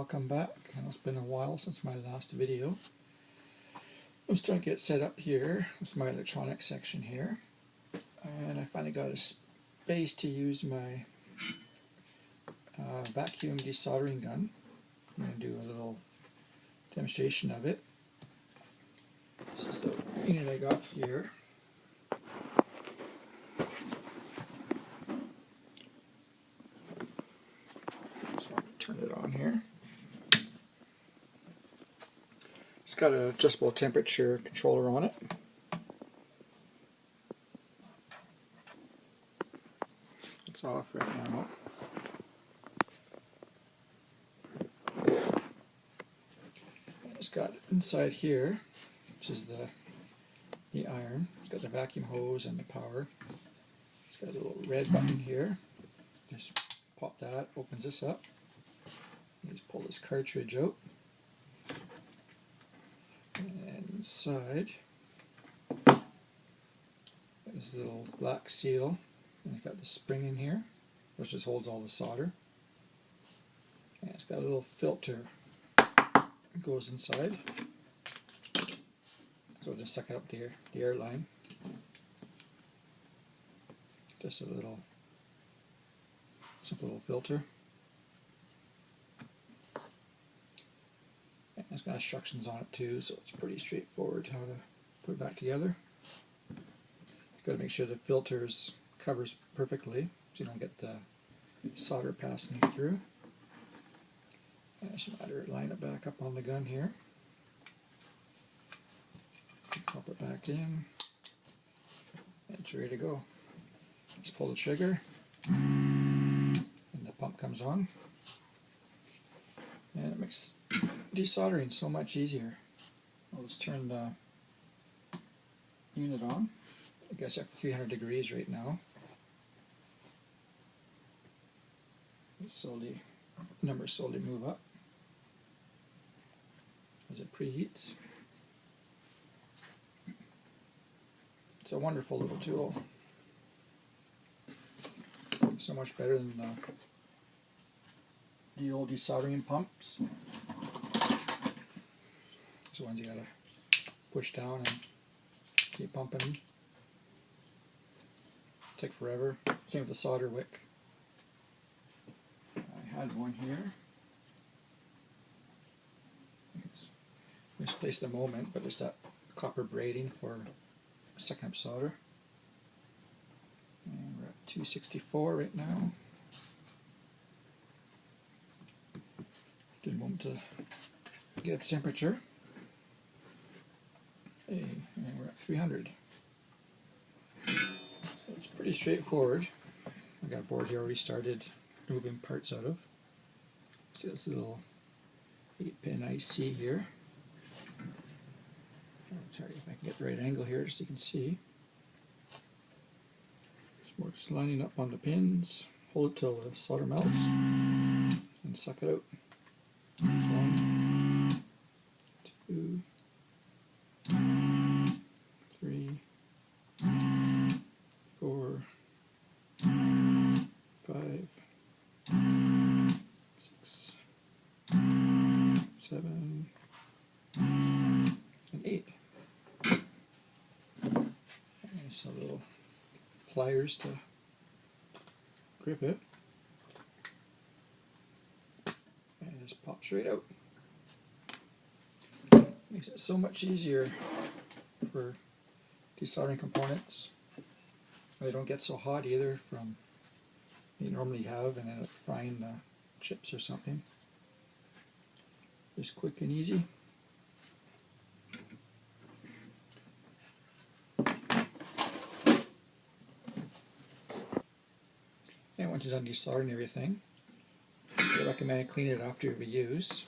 welcome back. I know it's been a while since my last video. I'm trying to get set up here with my electronics section here, and I finally got a space to use my vacuum desoldering gun. I'm going to do a little demonstration of it. This is the unit I got here. So I'll turn it on here. It's got an adjustable temperature controller on it. It's off right now. It's got inside here, which is the iron. It's got the vacuum hose and the power. It's got a little red button here. Just pop that, opens this up. Just pull this cartridge out. And inside, this little black seal, and it's got the spring in here, which just holds all the solder. And it's got a little filter that goes inside, so just suck up the air line. Just a little simple little filter. And it's got instructions on it too, so it's pretty straightforward how to put it back together. You've got to make sure the filter covers perfectly so you don't get the solder passing through. And it's a matter of line it back up on the gun here. Pop it back in, and it's ready to go. Just pull the trigger, and the pump comes on, and it makes desoldering so much easier. I'll just turn the unit on. I guess at 300 degrees right now. The numbers slowly move up as it preheats. It's a wonderful little tool. So much better than the old desoldering pumps. These ones you gotta push down and keep pumping them. Take forever. Same with the solder wick. I had one here. It's misplaced at the moment, but it's that copper braiding for sucking up solder. And we're at 264 right now. Give a moment to get up to temperature. Okay, and we're at 300. So it's pretty straightforward. I got a board here already started moving parts out of. See this little 8-pin IC here. I'll try if I can get the right angle here so you can see. So we're just lining up on the pins. Hold it till the solder melts and suck it out. 1, 2, 3, 4, 5, 6, 7, and 8. And some little pliers to grip it. And it just pops right out. Makes it so much easier for desoldering components. They don't get so hot either from you normally have and end up frying the chips or something. Just quick and easy. And once you're done desoldering everything, I recommend cleaning it after every use.